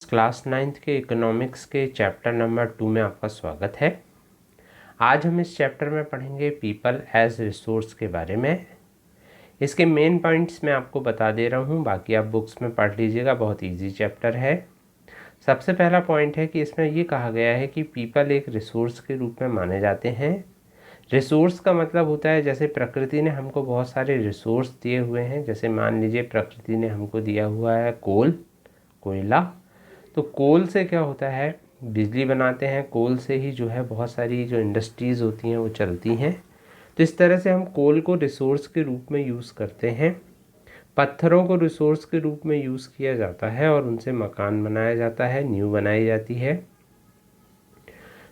Class 9th के economics के chapter number 2 में आपका स्वागत है। आज हम इस चैप्टर में पढ़ेंगे पीपल एज रिसोर्स के बारे में। इसके मेन पॉइंट्स मैं आपको बता दे रहा हूँ, बाकी आप बुक्स में पढ़ लीजिएगा, बहुत इजी चैप्टर है। सबसे पहला पॉइंट है कि इसमें ये कहा गया है कि पीपल एक रिसोर्स के रूप में माने जाते हैं। रिसोर्स का मतलब होता है जैसे प्रकृति ने हमको बहुत सारे रिसोर्स दिए हुए हैं। जैसे मान लीजिए प्रकृति ने हमको दिया हुआ है कोयला। तो कोल से क्या होता है, बिजली बनाते हैं। कोल से ही जो है बहुत सारी जो इंडस्ट्रीज़ होती हैं वो चलती हैं। तो इस तरह से हम कोल को रिसोर्स के रूप में यूज़ करते हैं। पत्थरों को रिसोर्स के रूप में यूज़ किया जाता है और उनसे मकान बनाया जाता है, नींव बनाई जाती है।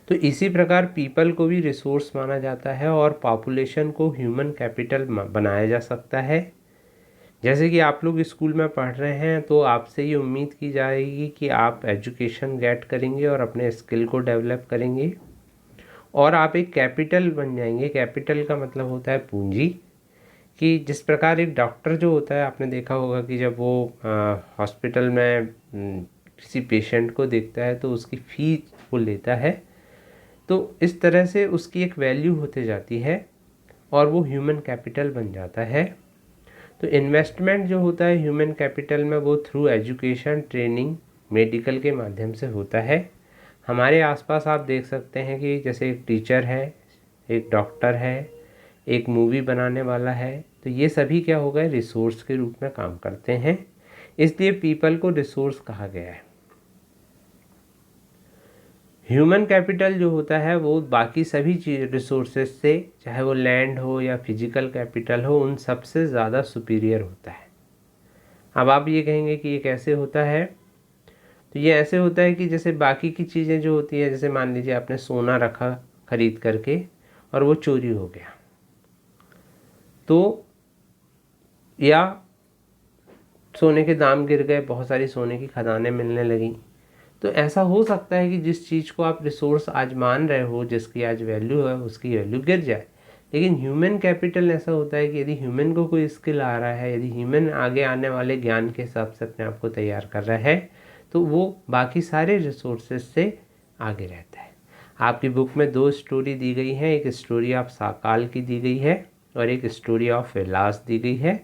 तो इसी प्रकार पीपल को भी रिसोर्स माना जाता है और पॉपुलेशन को ह्यूमन कैपिटल बनाया जा सकता है। जैसे कि आप लोग स्कूल में पढ़ रहे हैं तो आपसे ये उम्मीद की जाएगी कि आप एजुकेशन गेट करेंगे और अपने स्किल को डेवलप करेंगे और आप एक कैपिटल बन जाएंगे। कैपिटल का मतलब होता है पूंजी। कि जिस प्रकार एक डॉक्टर जो होता है, आपने देखा होगा कि जब वो हॉस्पिटल में किसी पेशेंट को देखता है तो उसकी फ़ीस वो लेता है। तो इस तरह से उसकी एक वैल्यू होते जाती है और वो ह्यूमन कैपिटल बन जाता है। तो इन्वेस्टमेंट जो होता है ह्यूमन कैपिटल में, वो थ्रू एजुकेशन, ट्रेनिंग, मेडिकल के माध्यम से होता है। हमारे आसपास आप देख सकते हैं कि जैसे एक टीचर है, एक डॉक्टर है, एक मूवी बनाने वाला है, तो ये सभी क्या हो गए, रिसोर्स के रूप में काम करते हैं। इसलिए पीपल को रिसोर्स कहा गया है। ह्यूमन कैपिटल जो होता है वो बाकी सभी चीज़ रिसोर्सेज से, चाहे वो लैंड हो या फिजिकल कैपिटल हो, उन सबसे ज़्यादा सुपीरियर होता है। अब आप ये कहेंगे कि ये कैसे होता है, तो ये ऐसे होता है कि जैसे बाकी की चीज़ें जो होती है, जैसे मान लीजिए आपने सोना रखा खरीद करके और वो चोरी हो गया, तो या सोने के दाम गिर गए, बहुत सारी सोने की खदानें मिलने लगी, तो ऐसा हो सकता है कि जिस चीज़ को आप रिसोर्स आज मान रहे हो, जिसकी आज वैल्यू है, उसकी वैल्यू गिर जाए। लेकिन ह्यूमन कैपिटल ऐसा होता है कि यदि ह्यूमन को कोई स्किल आ रहा है, यदि ह्यूमन आगे आने वाले ज्ञान के हिसाब से अपने आप को तैयार कर रहा है, तो वो बाकी सारे रिसोर्सेज से आगे रहता है। आपकी बुक में 2 स्टोरी दी गई हैं, एक स्टोरी ऑफ साकाल की दी गई है और एक स्टोरी ऑफ विलास दी गई है।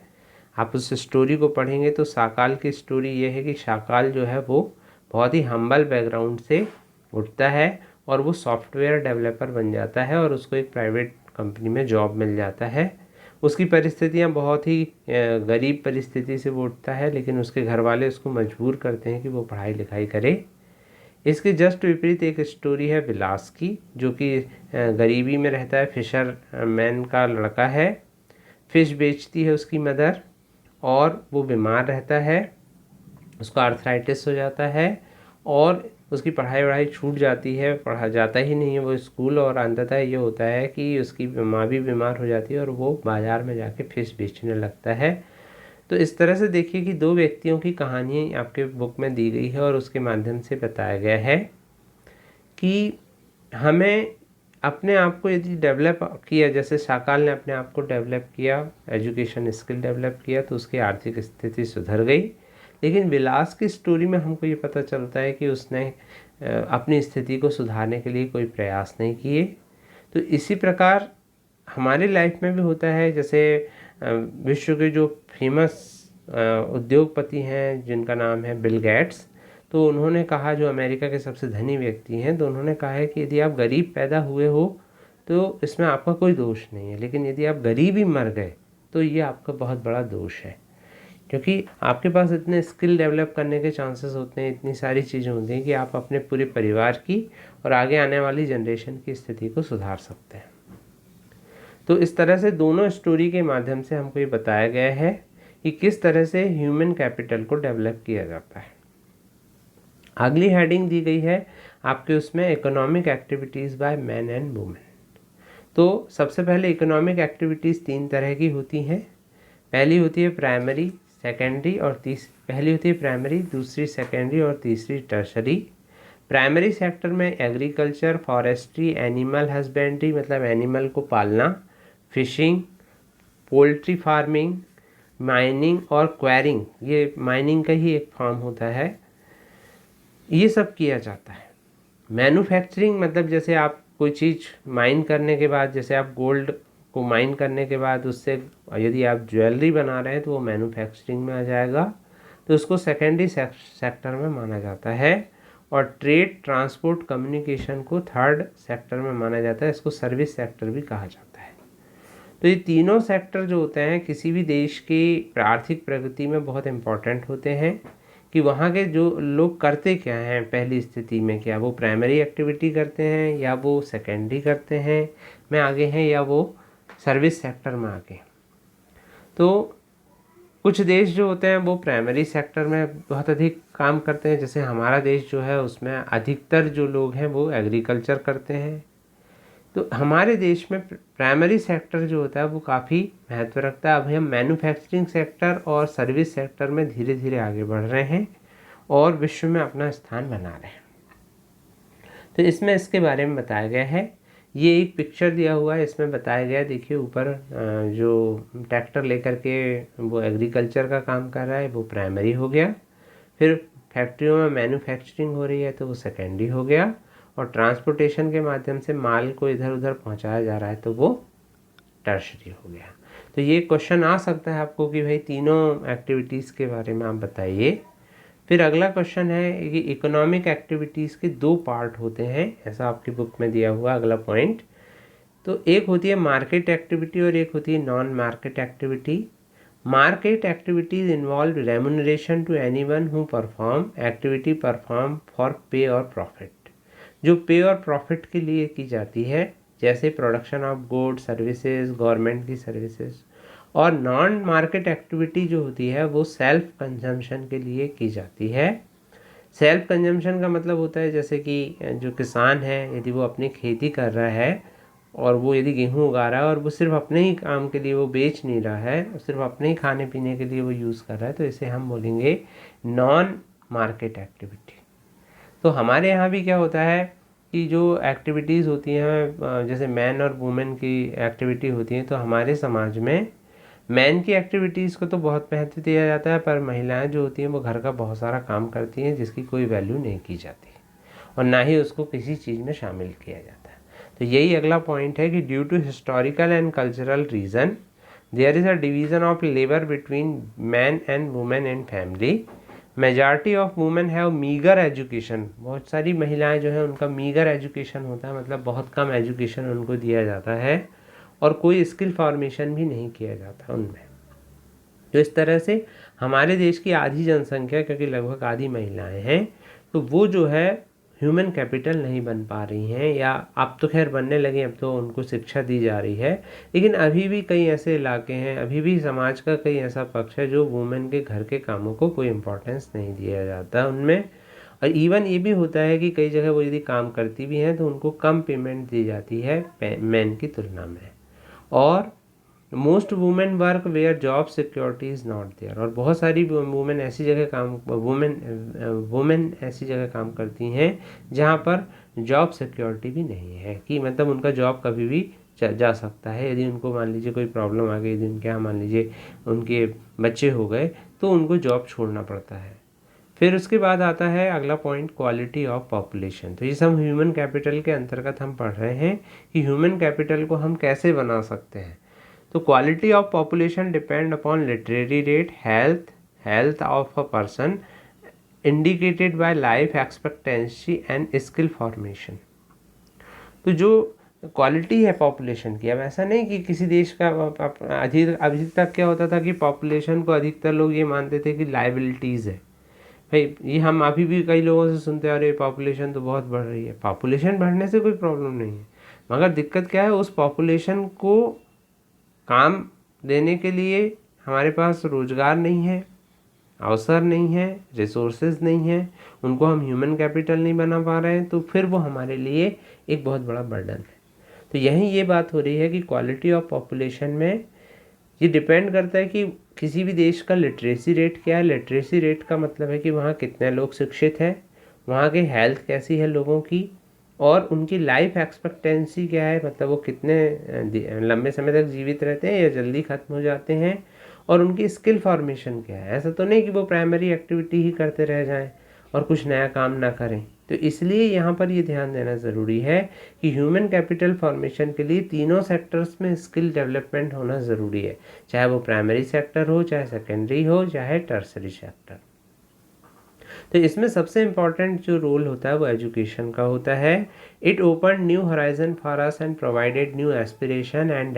आप उस स्टोरी को पढ़ेंगे तो साकाल की स्टोरी ये है कि साकाल जो है वो बहुत ही हम्बल बैकग्राउंड से उठता है और वो सॉफ्टवेयर डेवलपर बन जाता है और उसको एक प्राइवेट कंपनी में जॉब मिल जाता है। उसकी परिस्थितियां बहुत ही गरीब परिस्थिति से वो उठता है, लेकिन उसके घर वाले उसको मजबूर करते हैं कि वो पढ़ाई लिखाई करे। इसके जस्ट विपरीत एक स्टोरी है विलास की, जो कि गरीबी में रहता है, फिशर मैन का लड़का है। फिश बेचती है उसकी मदर और वो बीमार रहता है, उसका आर्थराइटिस हो जाता है और उसकी पढ़ाई वढ़ाई छूट जाती है, पढ़ा जाता ही नहीं है वो स्कूल। और अंततः ये होता है कि उसकी माँ भी बीमार हो जाती है और वो बाज़ार में जाके फिश बेचने लगता है। तो इस तरह से देखिए कि 2 व्यक्तियों की कहानी आपके बुक में दी गई है और उसके माध्यम से बताया गया है कि हमें अपने आप को यदि डेवलप किया, जैसे साकाल ने अपने आप को डेवलप किया, एजुकेशन स्किल डेवलप किया, तो उसकी आर्थिक स्थिति सुधर गई। लेकिन विलास की स्टोरी में हमको ये पता चलता है कि उसने अपनी स्थिति को सुधारने के लिए कोई प्रयास नहीं किए। तो इसी प्रकार हमारे लाइफ में भी होता है। जैसे विश्व के जो फेमस उद्योगपति हैं जिनका नाम है बिल गेट्स, तो उन्होंने कहा, जो अमेरिका के सबसे धनी व्यक्ति हैं, तो उन्होंने कहा है कि यदि आप गरीब पैदा हुए हो तो इसमें आपका कोई दोष नहीं है, लेकिन यदि आप गरीब ही मर गए तो ये आपका बहुत बड़ा दोष है, क्योंकि आपके पास इतने स्किल डेवलप करने के चांसेस होते हैं, इतनी सारी चीज़ें होती हैं कि आप अपने पूरे परिवार की और आगे आने वाली जनरेशन की स्थिति को सुधार सकते हैं। तो इस तरह से दोनों स्टोरी के माध्यम से हमको ये बताया गया है कि किस तरह से ह्यूमन कैपिटल को डेवलप किया जाता है। अगली हेडिंग दी गई है आपके उसमें, economic activities by man and women. तो सबसे पहले इकोनॉमिक एक्टिविटीज़ 3 तरह की होती हैं। पहली होती है प्राइमरी, सेकेंडरी और पहली होती है प्राइमरी, दूसरी सेकेंडरी और तीसरी टर्शरी। प्राइमरी सेक्टर में एग्रीकल्चर, फॉरेस्ट्री, एनिमल हस्बेंड्री मतलब एनिमल को पालना, फिशिंग, पोल्ट्री फार्मिंग, माइनिंग और क्वायरिंग, ये माइनिंग का ही एक फॉर्म होता है, ये सब किया जाता है। मैन्युफैक्चरिंग मतलब जैसे आप कोई चीज़ माइन करने के बाद, जैसे आप गोल्ड को माइन करने के बाद उससे यदि आप ज्वेलरी बना रहे हैं तो वो मैन्युफैक्चरिंग में आ जाएगा, तो उसको सेकेंडरी सेक्टर में माना जाता है। और ट्रेड, ट्रांसपोर्ट, कम्युनिकेशन को थर्ड सेक्टर में माना जाता है। इसको सर्विस सेक्टर भी कहा जाता है। तो ये तीनों सेक्टर जो होते हैं किसी भी देश की आर्थिक प्रगति में बहुत इम्पोर्टेंट होते हैं, कि वहाँ के जो लोग करते क्या हैं पहली स्थिति में, क्या वो प्राइमरी एक्टिविटी करते हैं या वो सेकेंडरी करते हैं में आगे हैं या वो सर्विस सेक्टर में आगे। तो कुछ देश जो होते हैं वो प्राइमरी सेक्टर में बहुत अधिक काम करते हैं, जैसे हमारा देश जो है उसमें अधिकतर जो लोग हैं वो एग्रीकल्चर करते हैं। तो हमारे देश में प्राइमरी सेक्टर जो होता है वो काफ़ी महत्व रखता है। अभी हम मैन्युफैक्चरिंग सेक्टर और सर्विस सेक्टर में धीरे धीरे आगे बढ़ रहे हैं और विश्व में अपना स्थान बना रहे हैं। तो इसमें इसके बारे में बताया गया है। ये एक पिक्चर दिया हुआ है, इसमें बताया गया, देखिए ऊपर जो ट्रैक्टर लेकर के वो एग्रीकल्चर का काम कर रहा है वो प्राइमरी हो गया, फिर फैक्ट्रियों में मैन्युफैक्चरिंग हो रही है तो वो सेकेंडरी हो गया, और ट्रांसपोर्टेशन के माध्यम से माल को इधर उधर पहुंचाया जा रहा है तो वो टर्शरी हो गया। तो ये क्वेश्चन आ सकता है आपको कि भाई तीनों एक्टिविटीज़ के बारे में आप बताइए। फिर अगला क्वेश्चन है कि इकोनॉमिक एक्टिविटीज़ के दो पार्ट होते हैं, ऐसा आपकी बुक में दिया हुआ अगला पॉइंट। तो एक होती है मार्केट एक्टिविटी और एक होती है non market activity. Market activities involve remuneration to anyone who perform activity perform for pay और प्रॉफिट, जो पे और प्रॉफिट के लिए की जाती है, जैसे production of goods, services, government की सर्विसेज। और नॉन मार्केट एक्टिविटी जो होती है वो सेल्फ कंजम्पशन के लिए की जाती है। सेल्फ कंजम्पशन का मतलब होता है जैसे कि जो किसान है यदि वो अपनी खेती कर रहा है और वो यदि गेहूँ उगा रहा है और वो सिर्फ अपने ही काम के लिए वो बेच नहीं रहा है, सिर्फ अपने ही खाने पीने के लिए वो यूज़ कर रहा है, तो इसे हम बोलेंगे नॉन मार्केट एक्टिविटी। तो हमारे यहाँ भी क्या होता है कि जो एक्टिविटीज़ होती हैं जैसे मैन और वुमेन की एक्टिविटी होती है, तो हमारे समाज में मैन की एक्टिविटीज़ को तो बहुत महत्व दिया जाता है, पर महिलाएं जो होती हैं वो घर का बहुत सारा काम करती हैं जिसकी कोई वैल्यू नहीं की जाती और ना ही उसको किसी चीज़ में शामिल किया जाता है। तो यही अगला पॉइंट है कि due to historical and cultural reason there is a division of labour between man and women in family. Majority of women have meagre education, बहुत सारी महिलाएं जो हैं उनका मीगर एजुकेशन होता है, मतलब बहुत कम एजुकेशन उनको दिया जाता है और कोई स्किल फॉर्मेशन भी नहीं किया जाता उनमें। तो इस तरह से हमारे देश की आधी जनसंख्या, क्योंकि लगभग आधी महिलाएं हैं, तो वो जो है ह्यूमन कैपिटल नहीं बन पा रही हैं, या अब तो खैर बनने लगे, अब तो उनको शिक्षा दी जा रही है, लेकिन अभी भी कई ऐसे इलाके हैं, अभी भी समाज का कई ऐसा पक्ष है जो वुमेन के घर के कामों को कोई इम्पोर्टेंस नहीं दिया जाता उनमें। और इवन ये भी होता है कि कई जगह वो यदि काम करती भी हैं तो उनको कम पेमेंट दी जाती है मैन की तुलना में। और most women work where job security is not there, और बहुत सारी वुमेन ऐसी जगह वुमेन ऐसी जगह काम करती हैं जहाँ पर जॉब सिक्योरिटी भी नहीं है, कि मतलब उनका जॉब कभी भी जा सकता है। यदि उनको मान लीजिए कोई प्रॉब्लम आ गई, यदि उनके यहाँ मान लीजिए उनके बच्चे हो गए तो उनको जॉब छोड़ना पड़ता है। फिर उसके बाद आता है अगला पॉइंट, क्वालिटी ऑफ पॉपुलेशन। तो ये सब ह्यूमन कैपिटल के अंतर्गत हम पढ़ रहे हैं कि ह्यूमन कैपिटल को हम कैसे बना सकते हैं। तो quality of population depend upon literary rate, health of a person indicated by life expectancy and skill formation. तो जो क्वालिटी है पॉपुलेशन की, अब ऐसा नहीं कि किसी देश का अभी तक क्या होता था कि पॉपुलेशन को अधिकतर लोग ये मानते थे कि लाइबिलिटीज़ है। भाई ये हम अभी भी कई लोगों से सुनते हैं, अरे पॉपुलेशन तो बहुत बढ़ रही है। पॉपुलेशन बढ़ने से कोई प्रॉब्लम नहीं है, मगर दिक्कत क्या है, उस पॉपुलेशन को काम देने के लिए हमारे पास रोज़गार नहीं है, अवसर नहीं है, रिसोर्सेज नहीं है, उनको हम ह्यूमन कैपिटल नहीं बना पा रहे हैं, तो फिर वो हमारे लिए एक बहुत बड़ा बर्डन है। तो यहीं ये बात हो रही है कि क्वालिटी ऑफ पॉपुलेशन में ये डिपेंड करता है कि किसी भी देश का लिटरेसी रेट क्या है। लिटरेसी रेट का मतलब है कि वहाँ कितने लोग शिक्षित हैं, वहाँ की हेल्थ कैसी है लोगों की, और उनकी लाइफ एक्सपेक्टेंसी क्या है, मतलब वो कितने लंबे समय तक जीवित रहते हैं या जल्दी ख़त्म हो जाते हैं, और उनकी स्किल फॉर्मेशन क्या है। ऐसा तो नहीं कि वो प्राइमरी एक्टिविटी ही करते रह जाएं और कुछ नया काम ना करें। तो इसलिए यहाँ पर ये ध्यान देना ज़रूरी है कि ह्यूमन कैपिटल फॉर्मेशन के लिए तीनों सेक्टर्स में स्किल डेवलपमेंट होना ज़रूरी है, चाहे वो प्राइमरी सेक्टर हो, चाहे सेकेंडरी हो, चाहे टर्सरी सेक्टर। तो इसमें सबसे इम्पॉर्टेंट जो रोल होता है वो एजुकेशन का होता है। It open new horizon for us and provided new aspiration and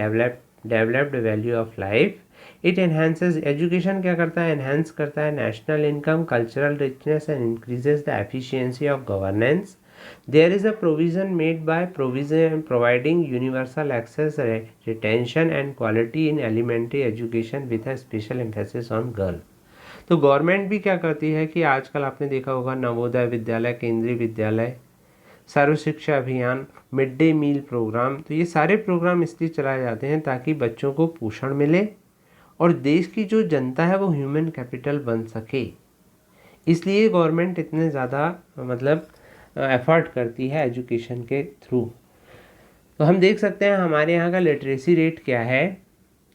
developed value of life. It enhances, education क्या करता है, एनहांस करता है national income, cultural richness and increases the efficiency of governance. There is a provision made by providing universal access, retention and quality in elementary education with a special emphasis on girl. तो government भी क्या करती है कि आजकल आपने देखा होगा नवोदय विद्यालय, केंद्रीय विद्यालय, सर्व शिक्षा अभियान, मिड डे मील प्रोग्राम, तो ये सारे प्रोग्राम इसलिए चलाए जाते हैं ताकि बच्चों को पोषण मिले और देश की जो जनता है वो ह्यूमन कैपिटल बन सके। इसलिए गवर्नमेंट इतने ज़्यादा मतलब एफर्ट करती है एजुकेशन के थ्रू। तो हम देख सकते हैं हमारे यहाँ का लिटरेसी रेट क्या है।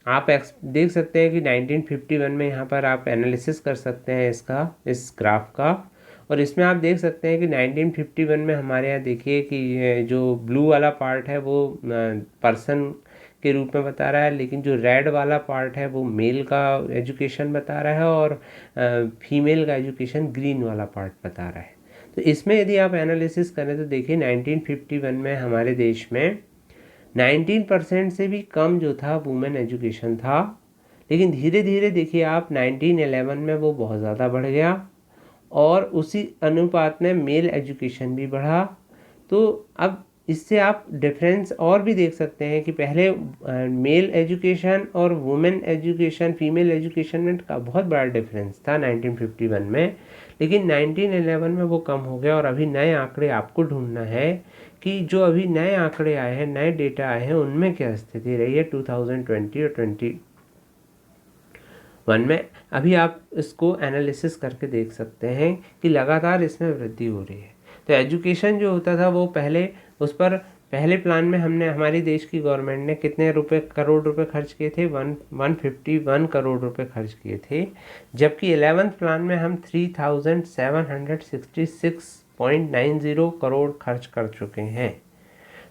आप देख सकते हैं कि 1951 में यहाँ पर आप एनालिसिस कर सकते हैं इसका, इस ग्राफ का, और इसमें आप देख सकते हैं कि 1951 में हमारे यहाँ देखिए कि जो ब्लू वाला पार्ट है वो पर्सन के रूप में बता रहा है, लेकिन जो रेड वाला पार्ट है वो मेल का एजुकेशन बता रहा है और फीमेल का एजुकेशन ग्रीन वाला पार्ट बता रहा है। तो इसमें यदि आप एनालिसिस करें तो देखिए 1951 में हमारे देश में 19% से भी कम जो था वुमेन एजुकेशन था, लेकिन धीरे धीरे देखिए आप 1911 में वो बहुत ज़्यादा बढ़ गया और उसी अनुपात में मेल एजुकेशन भी बढ़ा। तो अब इससे आप डिफरेंस और भी देख सकते हैं कि पहले मेल एजुकेशन और वुमेन एजुकेशन, फीमेल एजुकेशन में का बहुत बड़ा डिफरेंस था 1951 में, लेकिन 1911 में वो कम हो गया। और अभी नए आंकड़े आपको ढूंढना है कि जो अभी नए आंकड़े आए हैं, नए डेटा आए हैं, उनमें क्या स्थिति रही है 2020 और 21 में। अभी आप इसको एनालिसिस करके देख सकते हैं कि लगातार इसमें वृद्धि हो रही है। तो एजुकेशन जो होता था वो पहले, उस पर पहले प्लान में हमने, हमारी देश की गवर्नमेंट ने कितने करोड़ रुपए खर्च किए थे, 151 करोड़ रुपए खर्च किए थे, जबकि 11th प्लान में हम 3766.90 करोड़ खर्च कर चुके हैं।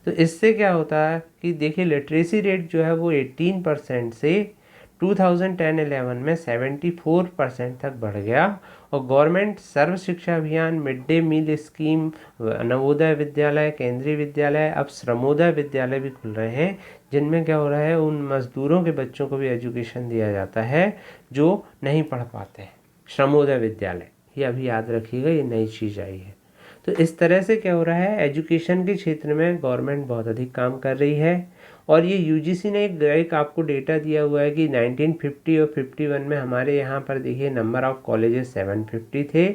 तो इससे क्या होता है कि देखिए लिटरेसी रेट जो है वो 18% से 2010-11 में 74% तक बढ़ गया। और government Sarva Shiksha Abhiyan, mid day meal scheme, Navodaya Vidyalaya, Kendriya विद्यालय, अब श्रमोदय विद्यालय भी खुल रहे हैं, जिनमें क्या हो रहा है, उन मजदूरों के बच्चों को भी एजुकेशन दिया जाता है जो नहीं पढ़ पाते हैं। श्रमोदय विद्यालय, ये अभी याद रखिएगा, ये नई चीज़ आई है। तो इस तरह से क्या हो रहा है, एजुकेशन के क्षेत्र में गवर्नमेंट बहुत अधिक काम कर रही है। और ये यूजीसी ने एक आपको डेटा दिया हुआ है कि 1950 और 51 में हमारे यहाँ पर देखिए नंबर ऑफ़ कॉलेजेस 750 थे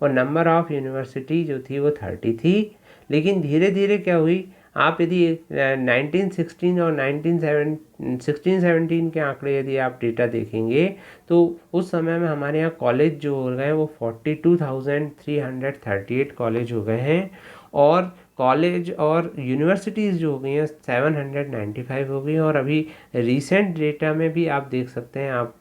और नंबर ऑफ़ यूनिवर्सिटी जो थी वो 30 थी। लेकिन धीरे धीरे क्या हुई, आप यदि 1916 और 1916-17 के आंकड़े यदि आप डेटा देखेंगे तो उस समय में हमारे यहाँ कॉलेज जो हो गए हैं वो 42,338 कॉलेज हो गए हैं और कॉलेज और यूनिवर्सिटीज़ जो हो गई हैं 795 हो गई हैं। और अभी रीसेंट डेटा में भी आप देख सकते हैं, आप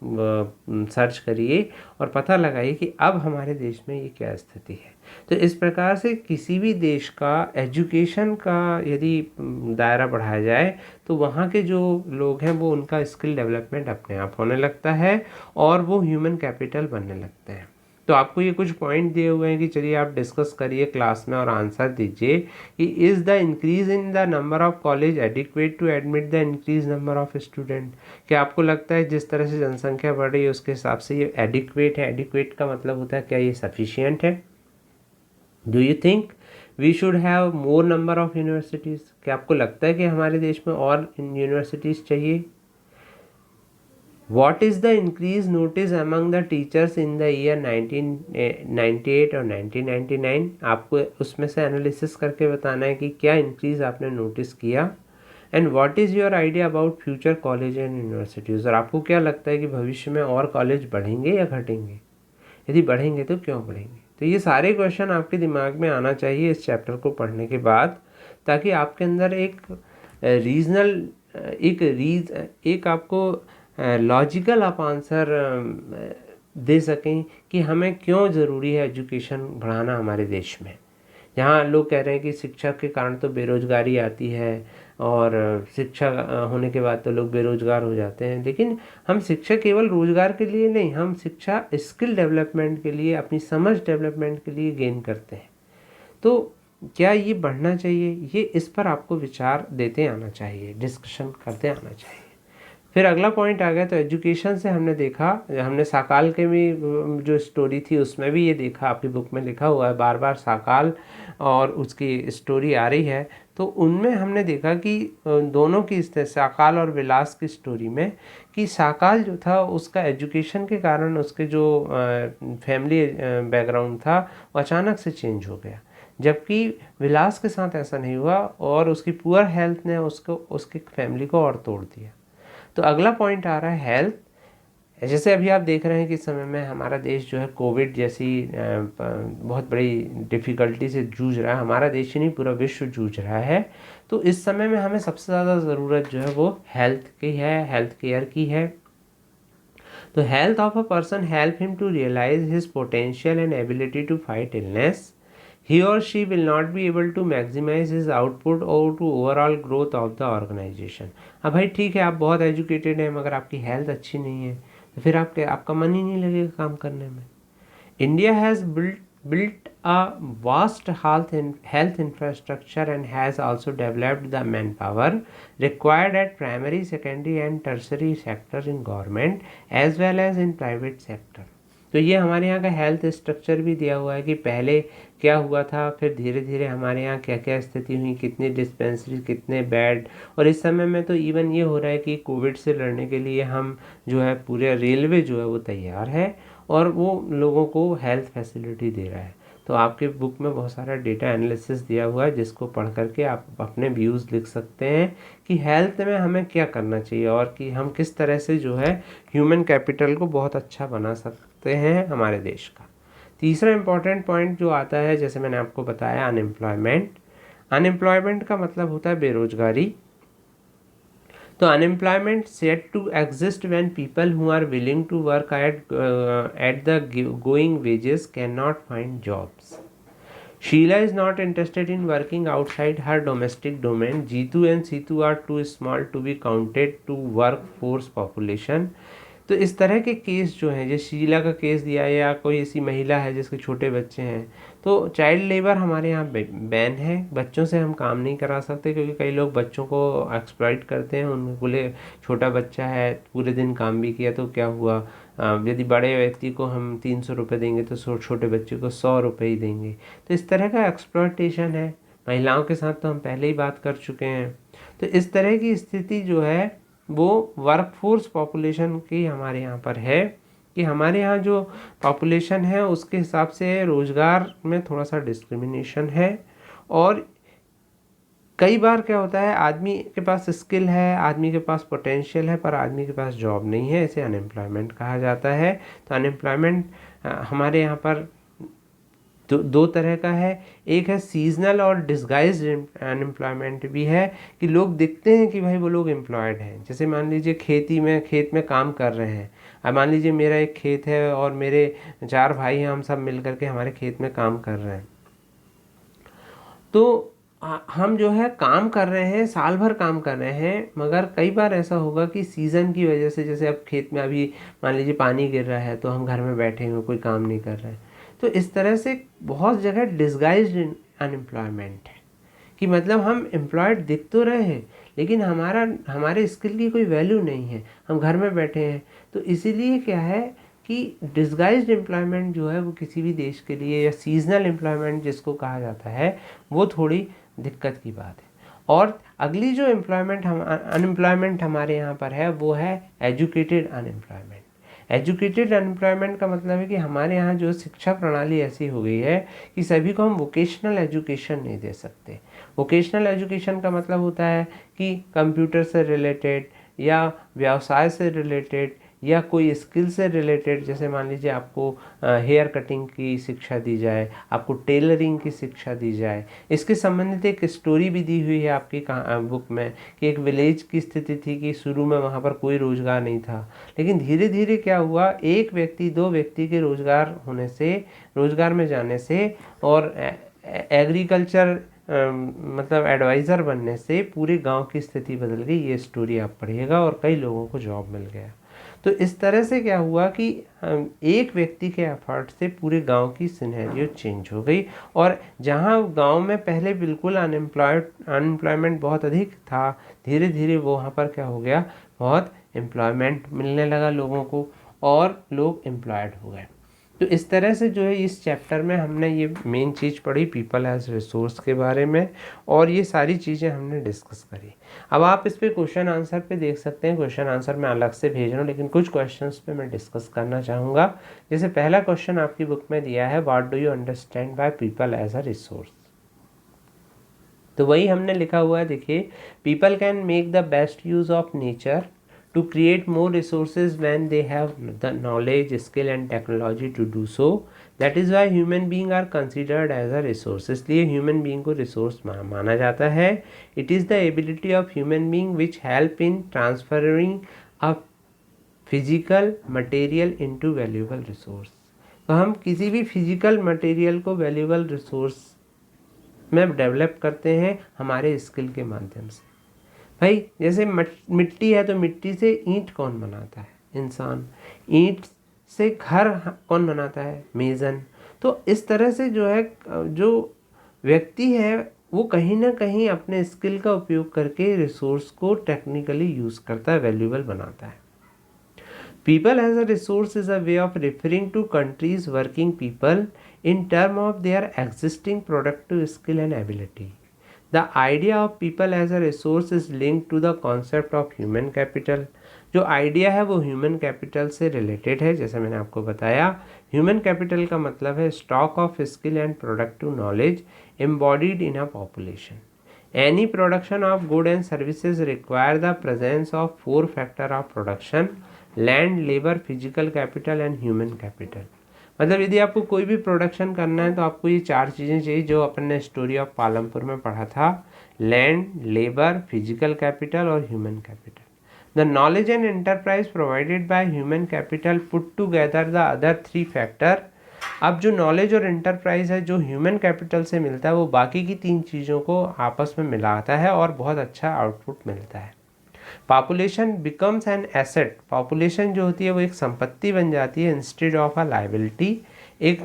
सर्च करिए और पता लगाइए कि अब हमारे देश में ये क्या स्थिति है। तो इस प्रकार से किसी भी देश का एजुकेशन का यदि दायरा बढ़ाया जाए तो वहाँ के जो लोग हैं वो, उनका स्किल डेवलपमेंट अपने आप होने लगता है और वो ह्यूमन कैपिटल बनने लगते हैं। तो आपको ये कुछ पॉइंट दिए हुए हैं कि चलिए आप डिस्कस करिए क्लास में और आंसर दीजिए कि is the increase in the number of college adequate to admit the increase number of student. क्या आपको लगता है जिस तरह से जनसंख्या बढ़ रही है उसके हिसाब से ये एडिक्वेट है? एडिक्वेट का मतलब होता है क्या ये सफिशिएंट है? Do you think we should have more number of universities? क्या आपको लगता है कि हमारे देश में और यूनिवर्सिटीज़ चाहिए? What is the increase noticed among the teachers in the year 1998 और 1999? आपको उसमें से एनालिसिस करके बताना है कि क्या इंक्रीज आपने नोटिस किया। And what is your idea about future college and universities? और आपको क्या लगता है कि भविष्य में और कॉलेज बढ़ेंगे या घटेंगे? यदि बढ़ेंगे तो क्यों बढ़ेंगे? तो ये सारे क्वेश्चन आपके दिमाग में आना चाहिए इस चैप्टर को पढ़ने के बाद, ताकि आपके अंदर एक रीजनल एक आपको लॉजिकल आप आंसर दे सकें कि हमें क्यों ज़रूरी है एजुकेशन बढ़ाना हमारे देश में। जहाँ लोग कह रहे हैं कि शिक्षा के कारण तो बेरोज़गारी आती है और शिक्षा होने के बाद तो लोग बेरोज़गार हो जाते हैं, लेकिन हम शिक्षा केवल रोज़गार के लिए नहीं, हम शिक्षा स्किल डेवलपमेंट के लिए, अपनी समझ डेवलपमेंट के लिए गेन करते हैं। तो क्या ये बढ़ना चाहिए, ये इस पर आपको विचार देते आना चाहिए, डिस्कशन करते आना चाहिए। फिर अगला पॉइंट आ गया, तो एजुकेशन से हमने देखा, हमने साकाल के भी जो स्टोरी थी उसमें भी ये देखा, आपकी बुक में लिखा हुआ है बार बार साकाल और उसकी स्टोरी आ रही है, तो उनमें हमने देखा कि दोनों की साकाल और विलास की स्टोरी में कि साकाल जो था उसका एजुकेशन के कारण उसके जो फैमिली बैकग्राउंड था वो अचानक से चेंज हो गया, जबकि विलास के साथ ऐसा नहीं हुआ और उसकी पुअर हेल्थ ने उसको उसकी फैमिली को और तोड़ दिया। तो अगला पॉइंट आ रहा है हेल्थ। जैसे अभी आप देख रहे हैं कि इस समय में हमारा देश जो है कोविड जैसी बहुत बड़ी डिफ़िकल्टी से जूझ रहा है, हमारा देश ही नहीं पूरा विश्व जूझ रहा है। तो इस समय में हमें सबसे ज़्यादा ज़रूरत जो है वो हेल्थ की है, हेल्थ केयर की है। तो health of a person help him to realise his potential and ability to fight illness. he or she will not be able to maximize his output or to overall growth of the organization। अब भाई ठीक है, आप बहुत educated हैं मगर आपकी health अच्छी नहीं है तो फिर आपका मन ही नहीं लगेगा काम करने में। India has built a vast health infrastructure and has also developed the manpower required at primary, secondary and tertiary sector in government as well as in private sector। तो ये हमारे यहाँ का हेल्थ स्ट्रक्चर भी दिया हुआ है कि पहले क्या हुआ था, फिर धीरे धीरे हमारे यहाँ क्या क्या स्थिति हुई, कितनी डिस्पेंसरी, कितने बेड, और इस समय में तो इवन ये हो रहा है कि कोविड से लड़ने के लिए हम जो है पूरे रेलवे जो है वो तैयार है और वो लोगों को हेल्थ फैसिलिटी दे रहा है। तो आपके बुक में बहुत सारा डेटा एनालिसिस दिया हुआ है जिसको पढ़ करके आप अपने व्यूज़ लिख सकते हैं कि हेल्थ में हमें क्या करना चाहिए और कि हम किस तरह से जो है ह्यूमन कैपिटल को बहुत अच्छा बना सकते हैं हमारे देश का। तीसरा इम्पॉर्टेंट पॉइंट जो आता है, जैसे मैंने आपको बताया, अनएम्प्लॉयमेंट। अनएम्प्लॉयमेंट का मतलब होता है बेरोजगारी। तो unemployment set to exist when people who are willing to work at the going wages can not find jobs. Sheila is not interested in working outside her domestic domain. Jeetu and Situ are too small to be counted to workforce population। तो इस तरह के case जो हैं, जैसे शीला का case दिया या कोई ऐसी महिला है जिसके छोटे बच्चे हैं, तो चाइल्ड लेबर हमारे यहाँ बैन है, बच्चों से हम काम नहीं करा सकते क्योंकि कई लोग बच्चों को एक्सप्लॉइट करते हैं। उनको बोले छोटा बच्चा है, पूरे दिन काम भी किया तो क्या हुआ, यदि बड़े व्यक्ति को हम 300 रुपये देंगे तो छोटे बच्चे को 100 रुपये ही देंगे। तो इस तरह का एक्सप्लॉइटेशन है। महिलाओं के साथ तो हम पहले ही बात कर चुके हैं। तो इस तरह की स्थिति जो है वो वर्कफोर्स पॉपुलेशन की हमारे यहाँ पर है कि हमारे यहाँ जो पॉपुलेशन है उसके हिसाब से रोज़गार में थोड़ा सा डिस्क्रिमिनेशन है। और कई बार क्या होता है, आदमी के पास स्किल है, आदमी के पास पोटेंशियल है, पर आदमी के पास जॉब नहीं है, इसे अनएम्प्लॉयमेंट कहा जाता है। तो अनएम्प्लॉयमेंट हमारे यहाँ पर दो तरह का है। एक है सीजनल और डिस्गाइज्ड अनएम्प्लॉयमेंट भी है कि लोग दिखते हैं कि भाई वो लोग एम्प्लॉयड हैं। जैसे मान लीजिए खेत में काम कर रहे हैं। अब मान लीजिए मेरा एक खेत है और मेरे 4 भाई हैं, हम सब मिल करके हमारे खेत में काम कर रहे हैं। तो हम जो है काम कर रहे हैं, साल भर काम कर रहे हैं, मगर कई बार ऐसा होगा कि सीज़न की वजह से, जैसे अब खेत में अभी मान लीजिए पानी गिर रहा है तो हम घर में बैठे हुए कोई काम नहीं कर रहे हैं। तो इस तरह से बहुत जगह डिस्गाइज्ड अनएम्प्लॉयमेंट है कि मतलब हम एम्प्लॉयड दिख तो रहे हैं लेकिन हमारे स्किल की कोई वैल्यू नहीं है, हम घर में बैठे हैं। तो इसीलिए क्या है कि डिस्गाइज्ड एम्प्लॉयमेंट जो है वो किसी भी देश के लिए, या सीजनल एम्प्लॉयमेंट जिसको कहा जाता है, वो थोड़ी दिक्कत की बात है। और अगली जो अनएम्प्लॉयमेंट हमारे यहाँ पर है वो है एजुकेटेड अनएम्प्लॉयमेंट। एजुकेटेड अनएम्प्लॉयमेंट का मतलब है कि हमारे यहाँ जो शिक्षा प्रणाली ऐसी हो गई है कि सभी को हम वोकेशनल एजुकेशन नहीं दे सकते। वोकेशनल एजुकेशन का मतलब होता है कि कंप्यूटर से रिलेटेड या व्यवसाय से रिलेटेड या कोई स्किल से रिलेटेड, जैसे मान लीजिए आपको हेयर कटिंग की शिक्षा दी जाए, आपको टेलरिंग की शिक्षा दी जाए। इसके संबंधित एक स्टोरी भी दी हुई है आपकी बुक में कि एक विलेज की स्थिति थी कि शुरू में वहाँ पर कोई रोज़गार नहीं था, लेकिन धीरे धीरे क्या हुआ, एक व्यक्ति 2 व्यक्ति के रोज़गार में जाने से और एग्रीकल्चर मतलब एडवाइज़र बनने से पूरे गांव की स्थिति बदल गई। ये स्टोरी आप पढ़िएगा और कई लोगों को जॉब मिल गया। तो इस तरह से क्या हुआ कि एक व्यक्ति के एफर्ट से पूरे गांव की सिनेरियो चेंज हो गई, और जहां गांव में पहले बिल्कुल अनएम्प्लॉयमेंट बहुत अधिक था, धीरे धीरे वो वहाँ पर क्या हो गया, बहुत एम्प्लॉयमेंट मिलने लगा लोगों को और लोग एम्प्लॉयड हो गए। तो इस तरह से जो है इस चैप्टर में हमने ये मेन चीज़ पढ़ी पीपल एज रिसोर्स के बारे में, और ये सारी चीज़ें हमने डिस्कस करी। अब आप इस पे क्वेश्चन आंसर पे देख सकते हैं, क्वेश्चन आंसर मैं अलग से भेज रहा हूँ, लेकिन कुछ क्वेश्चंस पे मैं डिस्कस करना चाहूँगा। जैसे पहला क्वेश्चन आपकी बुक में दिया है, what do you understand by people as a resource. तो वही हमने लिखा हुआ है, देखिए, people can make the best use of nature to create more resources when they have the knowledge, skill and technology to do so. That is why human being are considered as a resource. इसलिए human being को resource माना जाता है। It is the ability of human being which help in transferring a physical material into valuable resource. तो हम किसी भी physical material को valuable resource में डेवलप करते हैं हमारे स्किल के माध्यम से। भाई जैसे मिट्टी है तो मिट्टी से ईंट कौन बनाता है, इंसान। ईंट से घर कौन बनाता है, मेज़न। तो इस तरह से जो है, जो व्यक्ति है वो कहीं ना कहीं अपने स्किल का उपयोग करके रिसोर्स को टेक्निकली यूज़ करता है, वैल्यूएबल बनाता है। People as a resource is a way of referring to countries working people in terms of their existing productive skill and ability. The idea of people as a resource is linked to the concept of human capital. जो idea है वो human capital से related है। जैसे मैंने आपको बताया, human capital का मतलब है stock of skill and productive knowledge embodied in a population. Any production of good and services require the presence of 4 factor of production, land, labour, physical capital and human capital. मतलब यदि आपको कोई भी production करना है तो आपको ये 4 चीज़ें चाहिए जो अपन ने स्टोरी ऑफ पालमपुर में पढ़ा था, लैंड, लेबर, फिजिकल कैपिटल और human capital. The knowledge and enterprise provided by human capital put together the other 3 factor. अब जो नॉलेज और एंटरप्राइज है जो ह्यूमन कैपिटल से मिलता है वो बाकी की 3 चीज़ों को आपस में मिलाता है और बहुत अच्छा आउटपुट मिलता है। Population becomes an asset. Population जो होती है वो एक संपत्ति बन जाती है इंस्टेड ऑफ अ लाइबिलिटी। एक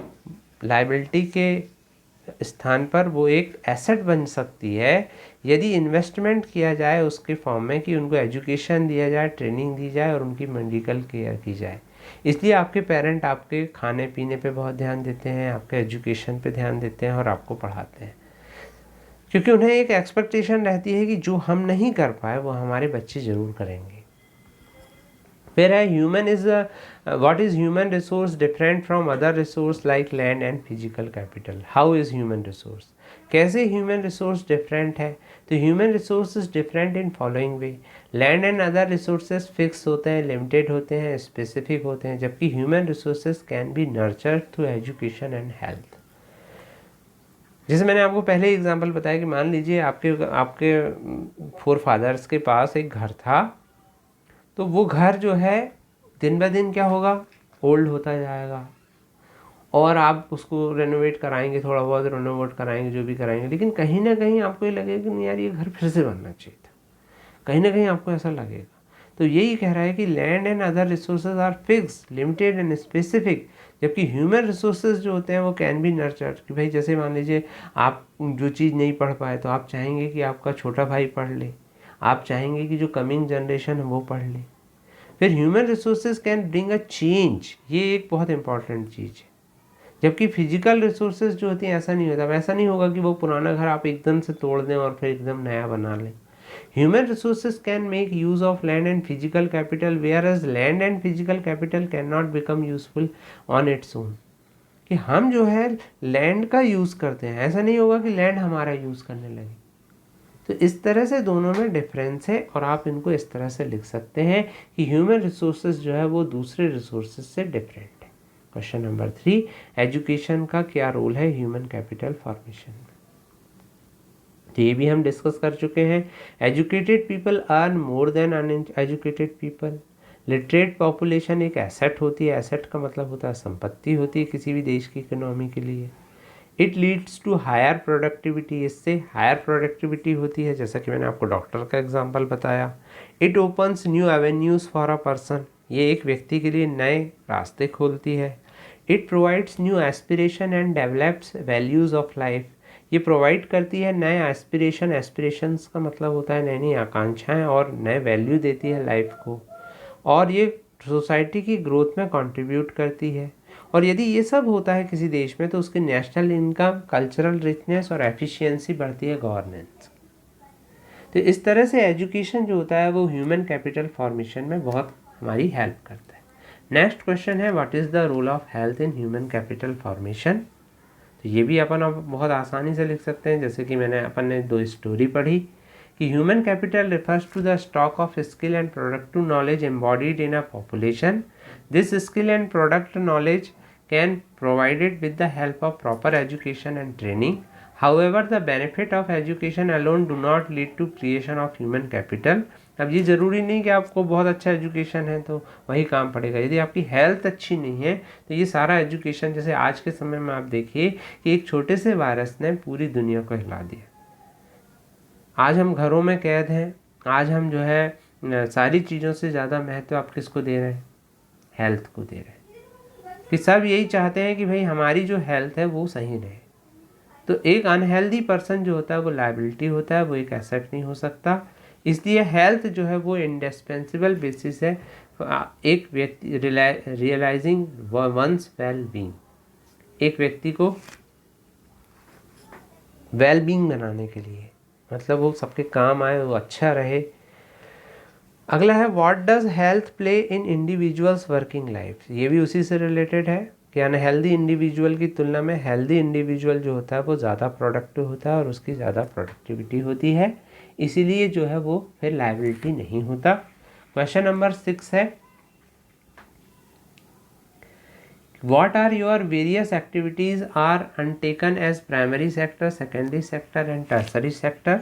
लाइबिलिटी के स्थान पर वो एक एसेट बन सकती है यदि इन्वेस्टमेंट किया जाए उसके फॉर्म में, कि उनको एजुकेशन दिया जाए, ट्रेनिंग दी जाए और उनकी मेडिकल केयर की जाए। इसलिए आपके पेरेंट आपके खाने पीने पे बहुत ध्यान देते हैं, आपके एजुकेशन पे ध्यान देते हैं और आपको पढ़ाते हैं, क्योंकि उन्हें एक एक्सपेक्टेशन रहती है कि जो हम नहीं कर पाए वो हमारे बच्चे ज़रूर करेंगे। फिर है human is what is human resource different from other resource like land and physical capital. How is human resource, कैसे ह्यूमन रिसोर्स डिफरेंट है। तो human resource is different in following way. Land and other resources fix होते हैं, limited होते हैं, specific होते हैं, जबकि human resources can be nurtured through education and health. जैसे मैंने आपको पहले एग्जांपल बताया कि मान लीजिए आपके 4 फादर्स के पास एक घर था, तो वो घर जो है दिन ब दिन क्या होगा, ओल्ड होता जाएगा और आप उसको रेनोवेट कराएंगे, थोड़ा बहुत रेनोवेट कराएंगे, जो भी कराएंगे, लेकिन कहीं ना कहीं आपको ये लगेगा कि नहीं यार ये घर फिर से बनना चाहिए था, कहीं ना कहीं आपको ऐसा लगेगा। तो यही कह रहा है कि land and other resources are fix, limited and specific, जबकि ह्यूमन रिसोर्सेज जो होते हैं वो कैन बी नर्चर्ड। कि भाई जैसे मान लीजिए आप जो चीज़ नहीं पढ़ पाए तो आप चाहेंगे कि आपका छोटा भाई पढ़ ले, आप चाहेंगे कि जो कमिंग जनरेशन है वो पढ़ ले। फिर human resources can bring a change, ये एक बहुत इंपॉर्टेंट चीज़ है, जबकि फिजिकल रिसोर्सेज जो होती हैं ऐसा नहीं होता। वैसा नहीं होगा कि वो पुराना घर आप एकदम से तोड़ दें और फिर एकदम नया बना लें। Human resources can make use of land and physical capital, whereas land and physical capital cannot become useful on its own. कि हम जो है लैंड का यूज़ करते हैं, ऐसा नहीं होगा कि लैंड हमारा यूज़ करने लगे। तो इस तरह से दोनों में डिफरेंस है और आप इनको इस तरह से लिख सकते हैं कि ह्यूमन रिसोर्सेज जो है वो दूसरे रिसोर्सेज से डिफरेंट है। क्वेश्चन नंबर 3, एजुकेशन का क्या रोल है ह्यूमन कैपिटल फॉर्मेशन में? तो ये भी हम डिस्कस कर चुके हैं। Educated people earn more than uneducated people. Literate population एक एसेट होती है, एसेट का मतलब होता है संपत्ति होती है किसी भी देश की इकोनॉमी के लिए। It leads to higher productivity, इससे हायर प्रोडक्टिविटी होती है, जैसा कि मैंने आपको डॉक्टर का एग्जांपल बताया। It opens new avenues for a person, ये एक व्यक्ति के लिए नए रास्ते खोलती है। It provides new aspiration and develops values of life, ये प्रोवाइड करती है नए एस्पिरेशन, एस्पिरेशंस का मतलब होता है नई नई आकांक्षाएँ, और नए वैल्यू देती है लाइफ को, और ये सोसाइटी की ग्रोथ में कंट्रीब्यूट करती है। और यदि ये सब होता है किसी देश में तो उसकी नेशनल इनकम, कल्चरल रिचनेस और एफिशिएंसी बढ़ती है, गवर्नेंस। तो इस तरह से एजुकेशन जो होता है वो ह्यूमन कैपिटल फॉर्मेशन में बहुत हमारी हेल्प करता है। नेक्स्ट क्वेश्चन है, what is the role of health in human capital formation? तो ये भी अपन अब बहुत आसानी से लिख सकते हैं, जैसे कि अपन ने 2 स्टोरी पढ़ी कि human capital refers to the stock of skill and productive knowledge embodied in a population. This skill and product knowledge can provided with the help of proper education and training. However, the benefit of education alone do not lead to creation of human capital. अब ये ज़रूरी नहीं कि आपको बहुत अच्छा education है तो वही काम पड़ेगा। यदि आपकी हेल्थ अच्छी नहीं है तो ये सारा एजुकेशन, जैसे आज के समय में आप देखिए कि एक छोटे से वायरस ने पूरी दुनिया को हिला दिया। आज हम घरों में कैद हैं, आज हम जो है सारी चीज़ों से ज़्यादा महत्व आप किसको दे रहे हैं? हेल्थ को दे रहे हैं, कि सब यही चाहते हैं कि भाई हमारी जो हेल्थ है वो सही रहे। तो एक अनहेल्दी पर्सन जो होता है वो लायबिलिटी होता है, वो एक एसेट नहीं हो सकता। इसलिए हेल्थ जो है वो इंडिस्पेंसिबल बेसिस है एक व्यक्ति रियलाइजिंग वंस वेल बीइंग, एक व्यक्ति को वेल बीइंग बनाने के लिए, मतलब वो सबके काम आए, वो अच्छा रहे। अगला है, what does health play in individuals working life? ये भी उसी से रिलेटेड है कि अनहेल्दी इंडिविजुअल की तुलना में हेल्दी इंडिविजुअल जो होता है वो ज़्यादा प्रोडक्टिव होता है और उसकी ज़्यादा प्रोडक्टिविटी होती है, इसीलिए जो है वो फिर लायबिलिटी नहीं होता। क्वेश्चन नंबर 6 है, what are your various activities are undertaken as primary sector, secondary sector and tertiary sector?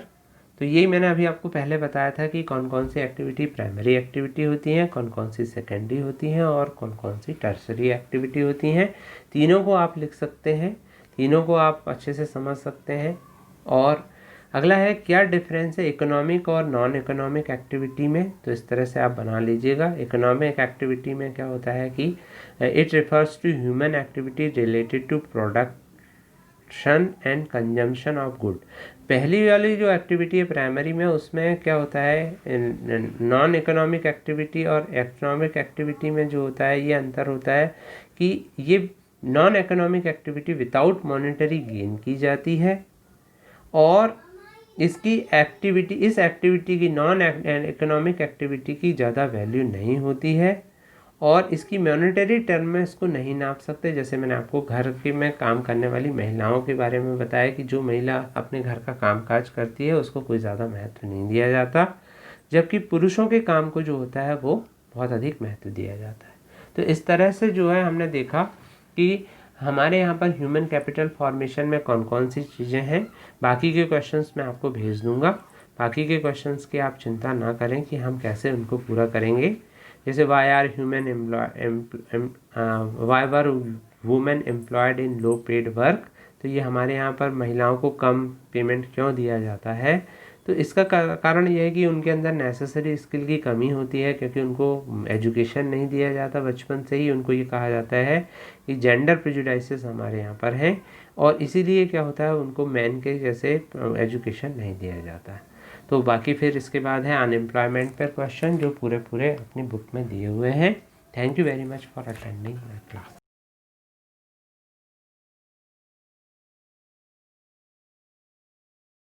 तो यही मैंने अभी आपको पहले बताया था कि कौन कौन सी एक्टिविटी प्राइमरी एक्टिविटी होती हैं, कौन कौन सी सेकेंडरी होती हैं और कौन कौन सी टर्सरी एक्टिविटी होती हैं। तीनों को आप लिख सकते हैं, तीनों को आप अच्छे से समझ सकते हैं। और अगला है, क्या डिफरेंस है इकोनॉमिक और नॉन इकोनॉमिक एक्टिविटी में? तो इस तरह से आप बना लीजिएगा। इकोनॉमिक एक्टिविटी में क्या होता है कि it refers to human activity related to production and consumption of good. पहली वाली जो एक्टिविटी है प्राइमरी में, उसमें क्या होता है, नॉन इकोनॉमिक एक्टिविटी और इकोनॉमिक एक्टिविटी में जो होता है ये अंतर होता है कि ये non economic activity without monetary gain की जाती है और इसकी एक्टिविटी, इस एक्टिविटी की नॉन इकोनॉमिक एक्टिविटी की ज़्यादा वैल्यू नहीं होती है और इसकी मॉनेटरी टर्म में इसको नहीं नाप सकते। जैसे मैंने आपको घर के में काम करने वाली महिलाओं के बारे में बताया कि जो महिला अपने घर का कामकाज करती है उसको कोई ज़्यादा महत्व नहीं दिया जाता, जबकि पुरुषों के काम को जो होता है वो बहुत अधिक महत्व दिया जाता है। तो इस तरह से जो है हमने देखा कि हमारे यहाँ पर ह्यूमन कैपिटल फॉर्मेशन में कौन कौन सी चीज़ें हैं। बाकी के क्वेश्चंस मैं आपको भेज दूँगा, बाकी के क्वेश्चंस की आप चिंता ना करें कि हम कैसे उनको पूरा करेंगे। जैसे why are women employed in low paid work, तो ये हमारे यहाँ पर महिलाओं को कम पेमेंट क्यों दिया जाता है? तो इसका कारण यह है कि उनके अंदर नेसेसरी स्किल की कमी होती है, क्योंकि उनको एजुकेशन नहीं दिया जाता बचपन से ही। उनको ये कहा जाता है कि जेंडर प्रेजुडाइसेस हमारे यहाँ पर हैं और इसीलिए क्या होता है उनको मैन के जैसे एजुकेशन नहीं दिया जाता है। तो बाकी फिर इसके बाद है अनएम्प्लॉयमेंट पर क्वेश्चन जो पूरे अपनी बुक में दिए हुए हैं। Thank you very much for attending my class.